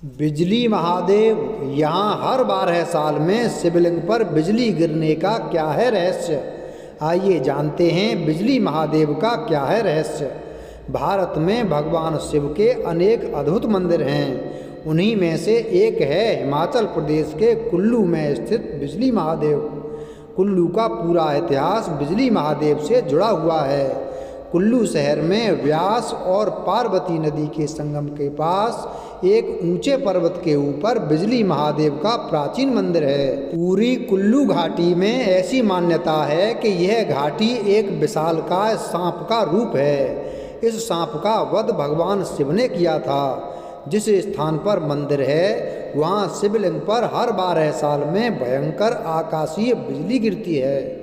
बिजली महादेव, यहाँ हर 12 साल में शिवलिंग पर बिजली गिरने का क्या है रहस्य। आइए जानते हैं बिजली महादेव का क्या है रहस्य। भारत में भगवान शिव के अनेक अद्भुत मंदिर हैं। उन्हीं में से एक है हिमाचल प्रदेश के कुल्लू में स्थित बिजली महादेव। कुल्लू का पूरा इतिहास बिजली महादेव से जुड़ा हुआ है। कुल्लू शहर में व्यास और पार्वती नदी के संगम के पास एक ऊंचे पर्वत के ऊपर बिजली महादेव का प्राचीन मंदिर है। पूरी कुल्लू घाटी में ऐसी मान्यता है कि यह घाटी एक विशालकाय सांप का रूप है। इस सांप का वध भगवान शिव ने किया था। जिस स्थान पर मंदिर है वहाँ शिवलिंग पर हर 12 साल में भयंकर आकाशीय बिजली गिरती है।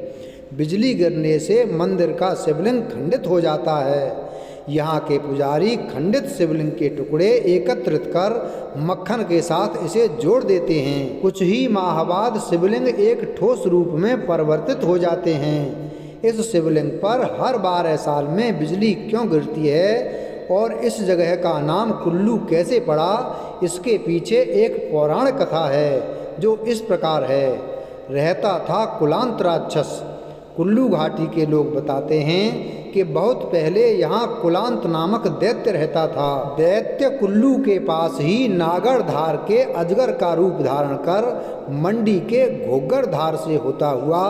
बिजली गिरने से मंदिर का शिवलिंग खंडित हो जाता है। यहाँ के पुजारी खंडित शिवलिंग के टुकड़े एकत्रित कर मक्खन के साथ इसे जोड़ देते हैं। कुछ ही माह बाद शिवलिंग एक ठोस रूप में परिवर्तित हो जाते हैं। इस शिवलिंग पर हर 12 साल में बिजली क्यों गिरती है और इस जगह का नाम कुल्लू कैसे पड़ा, इसके पीछे एक पौराणिक कथा है जो इस प्रकार है। रहता था कुलांत राक्षस। कुल्लू घाटी के लोग बताते हैं कि बहुत पहले यहाँ कुलांत नामक दैत्य रहता था। दैत्य कुल्लू के पास ही नागढ़ धार के अजगर का रूप धारण कर मंडी के घोघर धार से होता हुआ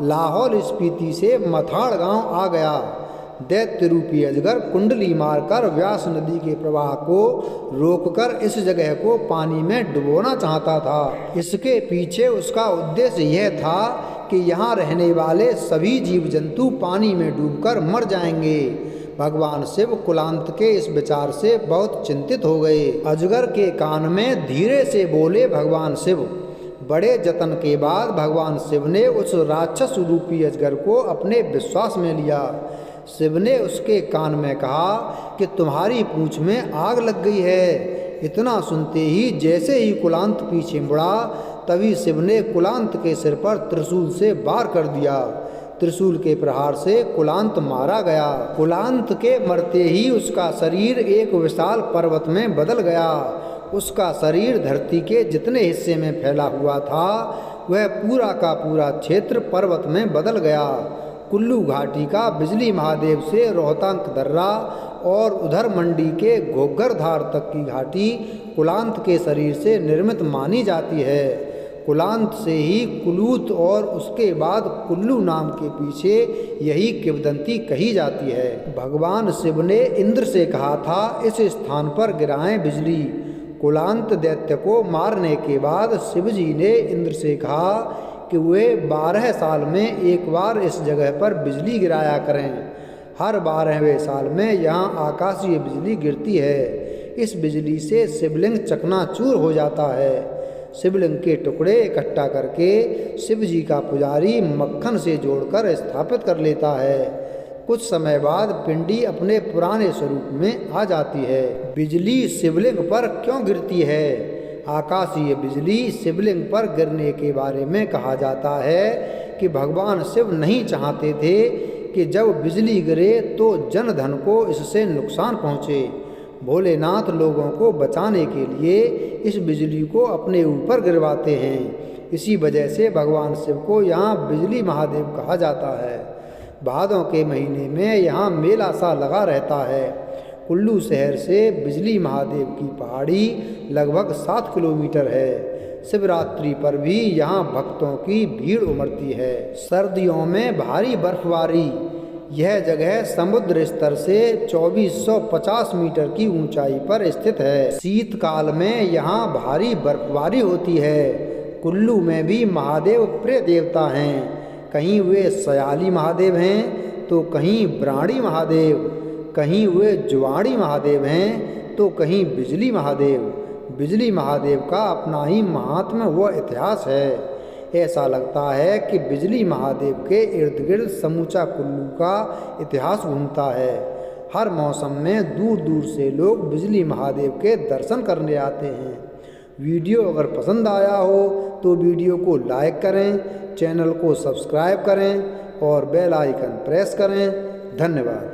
लाहौल स्पीति से मथाड़ गांव आ गया। दैत्य रूपी अजगर कुंडली मारकर व्यास नदी के प्रवाह को रोककर इस जगह को पानी में डुबोना चाहता था। इसके पीछे उसका उद्देश्य यह था कि यहाँ रहने वाले सभी जीव जंतु पानी में डूबकर मर जाएंगे। भगवान शिव कुलांत के इस विचार से बहुत चिंतित हो गए। अजगर के कान में धीरे से बोले भगवान शिव। बड़े जतन के बाद भगवान शिव ने उस राक्षस रूपी अजगर को अपने विश्वास में लिया। शिव ने उसके कान में कहा कि तुम्हारी पूंछ में आग लग गई है। इतना सुनते ही जैसे ही कुलांत पीछे मुड़ा तभी शिव ने कुलांत के सिर पर त्रिशूल से वार कर दिया। त्रिशूल के प्रहार से कुलांत मारा गया। कुलांत के मरते ही उसका शरीर एक विशाल पर्वत में बदल गया। उसका शरीर धरती के जितने हिस्से में फैला हुआ था वह पूरा का पूरा क्षेत्र पर्वत में बदल गया। कुल्लू घाटी का बिजली महादेव से रोहतांग दर्रा और उधर मंडी के घोघर धार तक की घाटी कुलांत के शरीर से निर्मित मानी जाती है। कुलांत से ही कुलूत और उसके बाद कुल्लू नाम के पीछे यही किंवदंती कही जाती है। भगवान शिव ने इंद्र से कहा था इस स्थान पर गिराएं बिजली। कुलांत दैत्य को मारने के बाद शिवजी ने इंद्र से कहा कि वे 12 साल में एक बार इस जगह पर बिजली गिराया करें। हर 12वें साल में यहाँ आकाशीय बिजली गिरती है। इस बिजली से शिवलिंग चकनाचूर हो जाता है। शिवलिंग के टुकड़े इकट्ठा करके शिवजी का पुजारी मक्खन से जोड़कर स्थापित कर लेता है। कुछ समय बाद पिंडी अपने पुराने स्वरूप में आ जाती है। बिजली शिवलिंग पर क्यों गिरती है? आकाशीय बिजली शिवलिंग पर गिरने के बारे में कहा जाता है कि भगवान शिव नहीं चाहते थे कि जब बिजली गिरे तो जन धन को इससे नुकसान पहुँचे। भोलेनाथ लोगों को बचाने के लिए इस बिजली को अपने ऊपर गिरवाते हैं। इसी वजह से भगवान शिव को यहाँ बिजली महादेव कहा जाता है। भादों के महीने में यहाँ मेला सा लगा रहता है। कुल्लू शहर से बिजली महादेव की पहाड़ी लगभग 7 किलोमीटर है। शिवरात्रि पर भी यहाँ भक्तों की भीड़ उमड़ती है। सर्दियों में भारी बर्फबारी। यह जगह समुद्र स्तर से 2450 मीटर की ऊंचाई पर स्थित है। शीतकाल में यहाँ भारी बर्फबारी होती है। कुल्लू में भी महादेव प्रिय देवता हैं। कहीं वे सयाली महादेव हैं तो कहीं ब्राणी महादेव, कहीं वे जुवाड़ी महादेव हैं तो कहीं बिजली महादेव। बिजली महादेव का अपना ही महात्म्य व इतिहास है। ऐसा लगता है कि बिजली महादेव के इर्द गिर्द समूचा कुल्लू का इतिहास घूमता है। हर मौसम में दूर दूर से लोग बिजली महादेव के दर्शन करने आते हैं। वीडियो अगर पसंद आया हो तो वीडियो को लाइक करें, चैनल को सब्सक्राइब करें और बेल आइकन प्रेस करें। धन्यवाद।